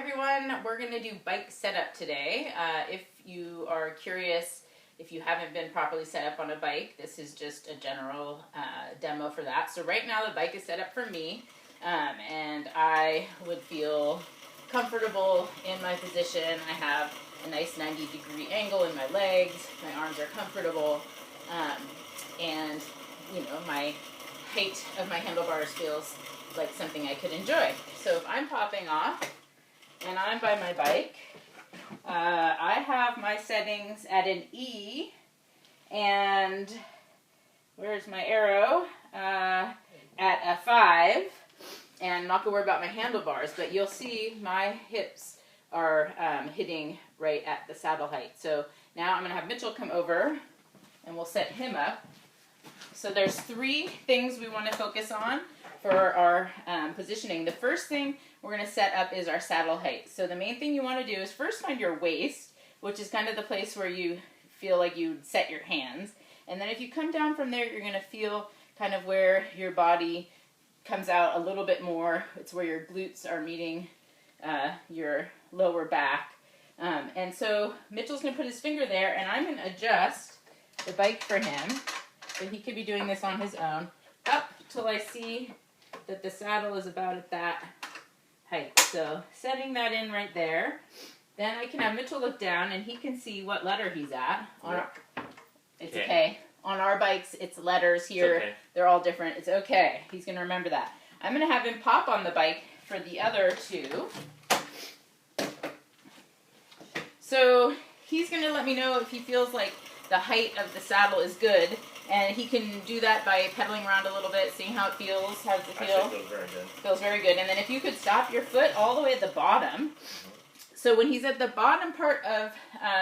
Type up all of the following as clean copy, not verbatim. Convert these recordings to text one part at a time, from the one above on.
everyone. We're going to do bike setup today. If you are curious, if you haven't been properly set up on a bike, this is just a general demo for that. So right now the bike is set up for me, and I would feel comfortable in my position. I have a nice 90-degree angle in my legs. My arms are comfortable, and you know, my height of my handlebars feels like something I could enjoy. So if I'm popping off and I'm by my bike, I have my settings at an E, and where's my arrow? At a 5, and I'm not going to worry about my handlebars, but you'll see my hips are hitting right at the saddle height. So now I'm going to have Mitchell come over and we'll set him up. So there's 3 things we want to focus on for our positioning. The first thing we're going to set up is our saddle height. So the main thing you want to do is first find your waist, which is kind of the place where you feel like you set your hands. And then if you come down from there, you're going to feel kind of where your body comes out a little bit more. It's where your glutes are meeting your lower back. And so Mitchell's going to put his finger there, and I'm going to adjust the bike for him. So he could be doing this on his own, up till I see that the saddle is about at that height. So setting that in right there. Then I can have Mitchell look down and he can see what letter he's at. It's okay. On our bikes, it's letters here. Okay. They're all different. It's okay. He's going to remember that. I'm going to have him pop on the bike for the other 2. So he's going to let me know if he feels like the height of the saddle is good. And he can do that by pedaling around a little bit, seeing how it feels. How does it feel? Actually, feels very good. Feels very good. And then if you could stop your foot all the way at the bottom. So when he's at the bottom part of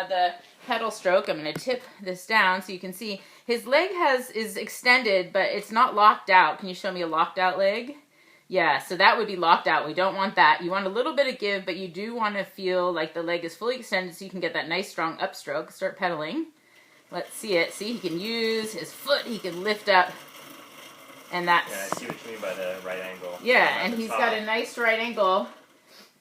the pedal stroke, I'm going to tip this down so you can see his leg is extended, but it's not locked out. Can you show me a locked out leg? Yeah, so that would be locked out. We don't want that. You want a little bit of give, but you do want to feel like the leg is fully extended so you can get that nice strong upstroke. Start pedaling. Let's see it. See, he can use his foot. He can lift up, and that's... Yeah, I see what you mean by the right angle. Yeah, and he's got a nice right angle.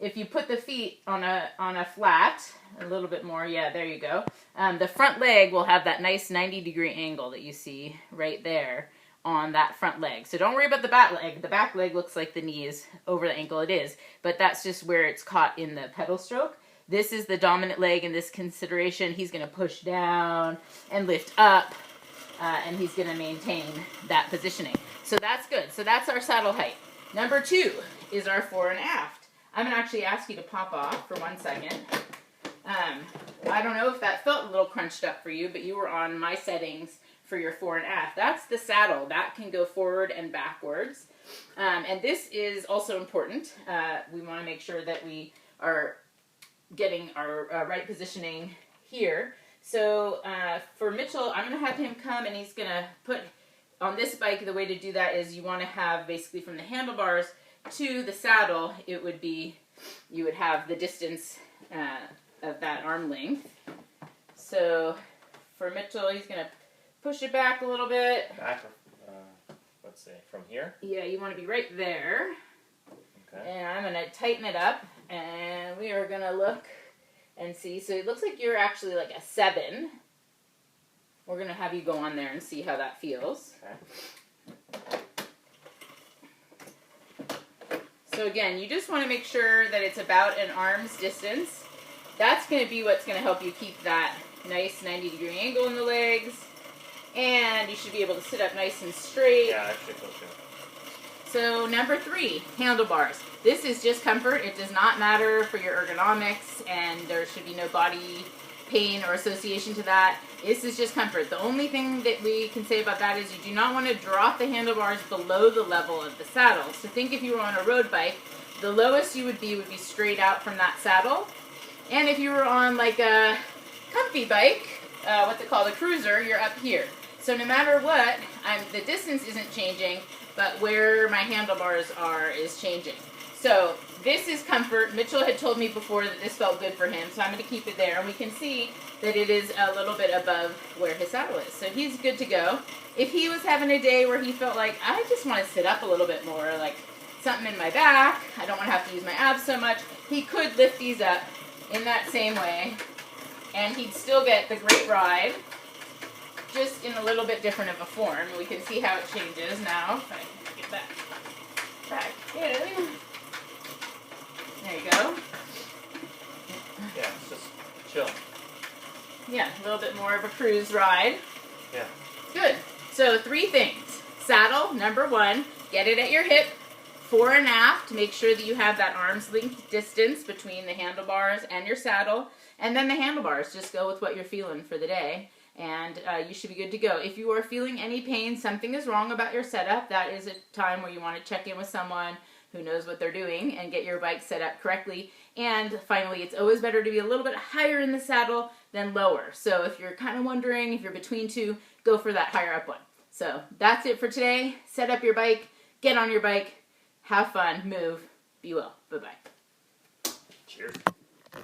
If you put the feet on a flat, a little bit more, yeah, there you go. The front leg will have that nice 90-degree angle that you see right there on that front leg. So don't worry about the back leg. The back leg looks like the knee is over the ankle. It is, but that's just where it's caught in the pedal stroke. This is the dominant leg in this consideration. He's going to push down and lift up, and he's going to maintain that positioning. So that's good. So that's our saddle height. Number 2 is our fore and aft. I'm going to actually ask you to pop off for 1 second. I don't know if that felt a little crunched up for you, but you were on my settings for your fore and aft. That's the saddle. That can go forward and backwards. And this is also important. We want to make sure that we are getting our right positioning here. So for Mitchell, I'm going to have him come and he's going to put on this bike. The way to do that is you want to have basically from the handlebars to the saddle, it would be, you would have the distance of that arm length. So for Mitchell, he's going to push it back a little bit. Back, let's say, from here? Yeah, you want to be right there. Okay. And I'm going to tighten it up, and we are going to look and see. So it looks like you're actually like a 7. We're going to have you go on there and see how that feels. Okay. So again, you just want to make sure that it's about an arm's distance. That's going to be what's going to help you keep that nice 90-degree angle in the legs. And you should be able to sit up nice and straight. Yeah, actually feels good. So number 3, handlebars. This is just comfort. It does not matter for your ergonomics, and there should be no body pain or association to that. This is just comfort. The only thing that we can say about that is you do not want to drop the handlebars below the level of the saddle. So think if you were on a road bike, the lowest you would be straight out from that saddle. And if you were on like a comfy bike, what's it called, a cruiser, you're up here. So no matter what, the distance isn't changing, but where my handlebars are is changing. So this is comfort. Mitchell had told me before that this felt good for him, so I'm going to keep it there. And we can see that it is a little bit above where his saddle is. So he's good to go. If he was having a day where he felt like, I just want to sit up a little bit more, like something in my back, I don't want to have to use my abs so much, he could lift these up in that same way, and he'd still get the great ride, just in a little bit different of a form. We can see how it changes now. If I can get back in. There you go. Yeah, it's just chill. Yeah, a little bit more of a cruise ride. Yeah. Good. So 3 things. Saddle, number 1, get it at your hip, fore and aft, make sure that you have that arm's length distance between the handlebars and your saddle, and then the handlebars, just go with what you're feeling for the day, and you should be good to go. If you are feeling any pain, something is wrong about your setup, that is a time where you want to check in with someone who knows what they're doing and get your bike set up correctly. And finally, it's always better to be a little bit higher in the saddle than lower. So if you're kind of wondering, if you're between two, go for that higher up one. So that's it for today. Set up your bike, get on your bike, have fun, move, be well. Bye-bye. Cheers.